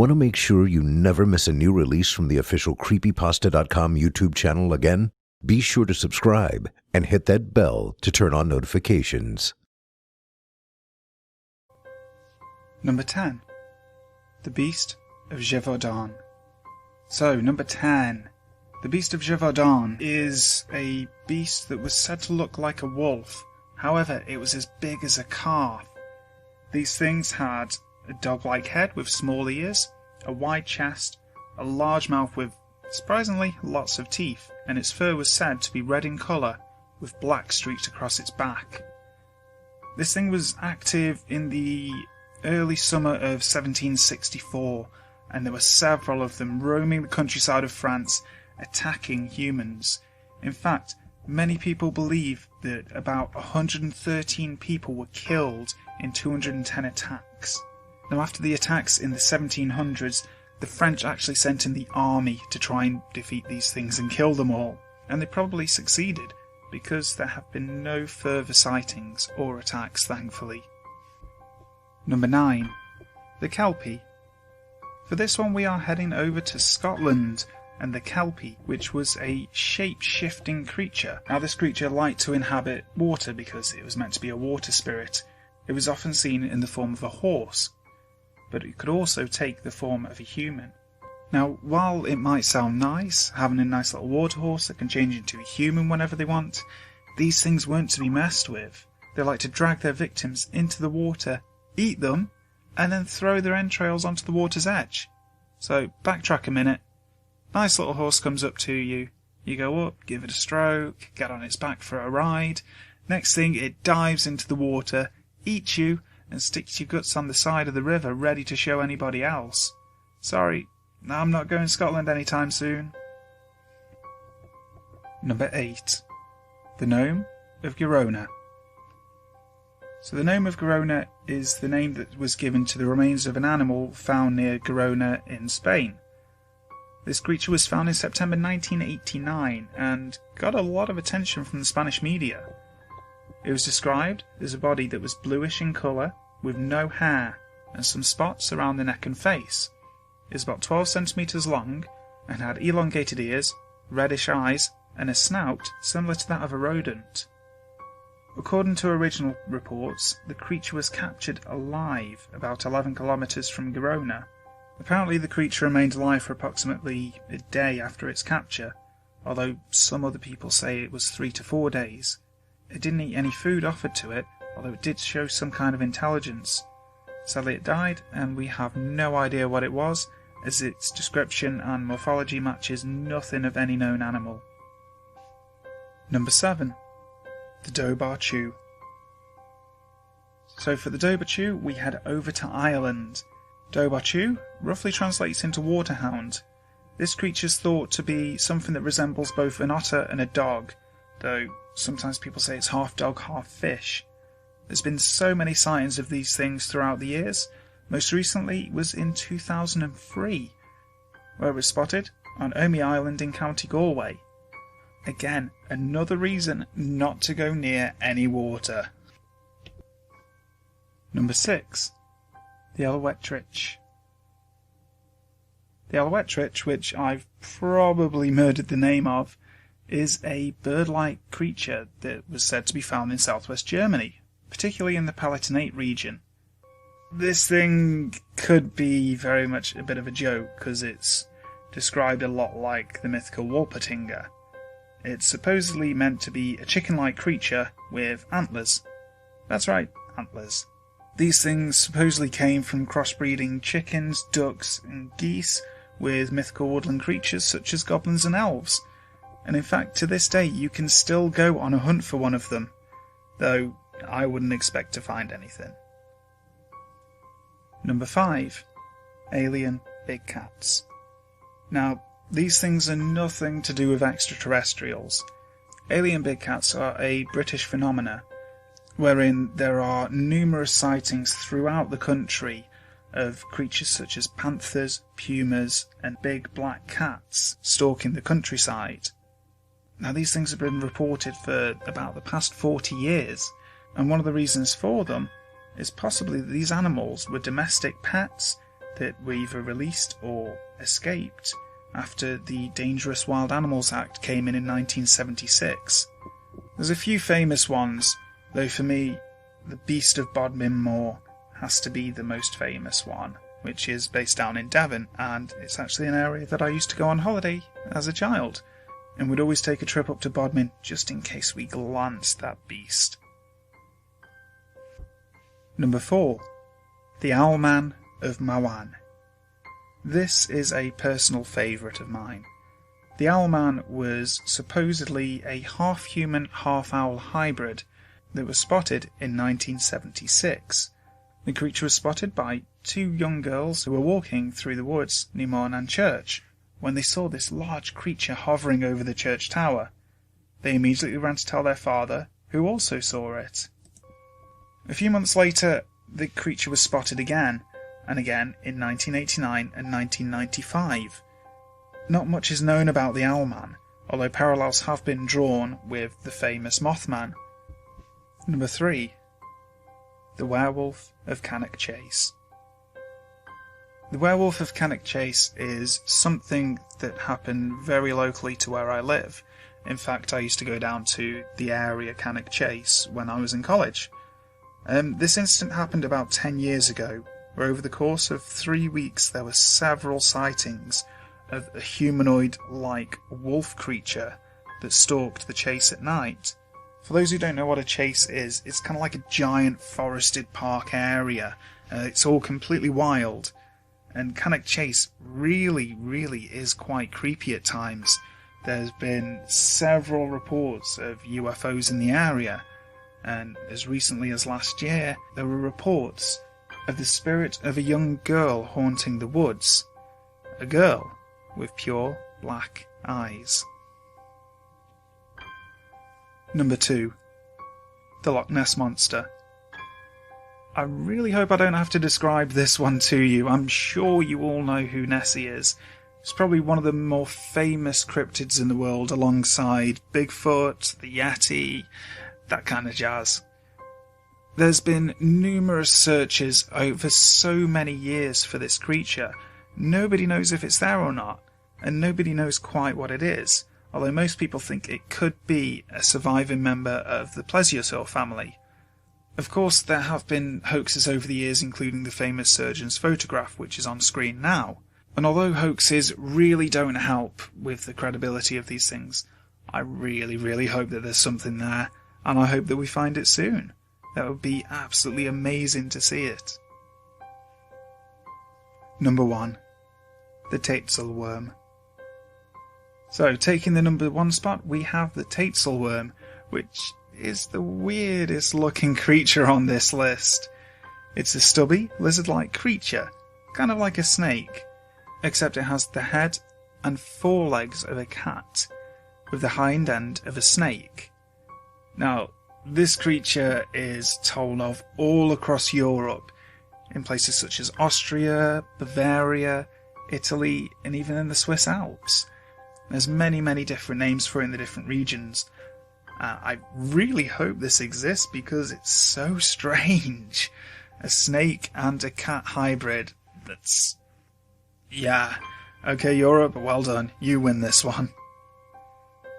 Want to make sure you never miss a new release from the official Creepypasta.com YouTube channel again? Be sure to subscribe and hit that bell to turn on notifications. Number 10. The Beast of Zevodon. So, number 10. The Beast of Zevodon is a beast that was said to look like a wolf. However, it was as big as a calf. These things had a dog-like head with small ears, a wide chest, a large mouth with, surprisingly, lots of teeth, and its fur was said to be red in colour with black streaks across its back. This thing was active in the early summer of 1764, and there were several of them roaming the countryside of France, attacking humans. In fact, many people believe that about 113 people were killed in 210 attacks. Now, after the attacks in the 1700s, the French actually sent in the army to try and defeat these things and kill them all, and they probably succeeded, because there have been no further sightings or attacks, thankfully. Number 9. The Kelpie. For this one we are heading over to Scotland, and the Kelpie, which was a shape-shifting creature. Now, this creature liked to inhabit water because it was meant to be a water spirit. It was often seen in the form of a horse, but it could also take the form of a human. Now, while it might sound nice, having a nice little water horse that can change into a human whenever they want, these things weren't to be messed with. They like to drag their victims into the water, eat them, and then throw their entrails onto the water's edge. So, backtrack a minute. Nice little horse comes up to you. You go up, give it a stroke, get on its back for a ride. Next thing, it dives into the water, eats you, and sticks your guts on the side of the river ready to show anybody else. Sorry, I'm not going to Scotland anytime soon. Number 8. The Gnome of Girona. So the Gnome of Girona is the name that was given to the remains of an animal found near Girona in Spain. This creature was found in September 1989 and got a lot of attention from the Spanish media. It was described as a body that was bluish in colour, with no hair, and some spots around the neck and face. It was about 12 centimetres long, and had elongated ears, reddish eyes, and a snout similar to that of a rodent. According to original reports, the creature was captured alive about 11 kilometres from Girona. Apparently the creature remained alive for approximately a day after its capture, although some other people say it was 3 to 4 days. It didn't eat any food offered to it, although it did show some kind of intelligence. Sadly it died, and we have no idea what it was, as its description and morphology matches nothing of any known animal. Number 7. The Dobachu. So for the Dobachu, we head over to Ireland. Dobachu roughly translates into waterhound. This creature is thought to be something that resembles both an otter and a dog, though sometimes people say it's half dog, half fish. There's been so many sightings of these things throughout the years. Most recently was in 2003, where it was spotted on Omey Island in County Galway. Again, another reason not to go near any water. Number 6. The Elwetrich. The Elwetrich, which I've probably murdered the name of, is a bird-like creature that was said to be found in southwest Germany, particularly in the Palatinate region. This thing could be very much a bit of a joke, because it's described a lot like the mythical Wolpertinger. It's supposedly meant to be a chicken-like creature with antlers. That's right, antlers. These things supposedly came from crossbreeding chickens, ducks, and geese with mythical woodland creatures such as goblins and elves. And in fact, to this day, you can still go on a hunt for one of them, though I wouldn't expect to find anything. Number 5. Alien Big Cats. Now, these things are nothing to do with extraterrestrials. Alien big cats are a British phenomena, wherein there are numerous sightings throughout the country of creatures such as panthers, pumas, and big black cats stalking the countryside. Now, these things have been reported for about the past 40 years, and one of the reasons for them is possibly that these animals were domestic pets that were either released or escaped after the Dangerous Wild Animals Act came in 1976. There's a few famous ones, though for me, the Beast of Bodmin Moor has to be the most famous one, which is based down in Devon, and it's actually an area that I used to go on holiday as a child, and would always take a trip up to Bodmin just in case we glanced that beast. Number 4. The Owlman of Mold. This is a personal favourite of mine. The Owlman was supposedly a half-human, half-owl hybrid that was spotted in 1976. The creature was spotted by 2 young girls who were walking through the woods near Mornan Church when they saw this large creature hovering over the church tower. They immediately ran to tell their father, who also saw it. A few months later, the creature was spotted again, and again in 1989 and 1995. Not much is known about the Owlman, although parallels have been drawn with the famous Mothman. Number 3. The Werewolf of Cannock Chase. The Werewolf of Cannock Chase is something that happened very locally to where I live. In fact, I used to go down to the area Cannock Chase when I was in college. This incident happened about 10 years ago, where over the course of 3 weeks there were several sightings of a humanoid-like wolf creature that stalked the chase at night. For those who don't know what a chase is, it's kind of like a giant forested park area. It's all completely wild. And Cannock Chase really is quite creepy at times. There's been several reports of UFOs in the area. And as recently as last year, there were reports of the spirit of a young girl haunting the woods. A girl with pure black eyes. Number 2. The Loch Ness Monster. I really hope I don't have to describe this one to you. I'm sure you all know who Nessie is. It's probably one of the more famous cryptids in the world, alongside Bigfoot, the Yeti, that kind of jazz. There's been numerous searches over so many years for this creature. Nobody knows if it's there or not, and nobody knows quite what it is, although most people think it could be a surviving member of the plesiosaur family. Of course, there have been hoaxes over the years, including the famous surgeon's photograph, which is on screen now. And although hoaxes really don't help with the credibility of these things, I really hope that there's something there, and I hope that we find it soon. That would be absolutely amazing to see it. Number 1. The Tates Worm. So, taking the number 1 spot, we have the Tates Worm, which is the weirdest looking creature on this list. It's a stubby, lizard-like creature, kind of like a snake, except it has the head and forelegs of a cat, with the hind end of a snake. Now, this creature is told of all across Europe, in places such as Austria, Bavaria, Italy, and even in the Swiss Alps. There's many different names for it in the different regions. I really hope this exists because it's so strange. A snake and a cat hybrid. That's... yeah. Okay, Europe, well done. You win this one.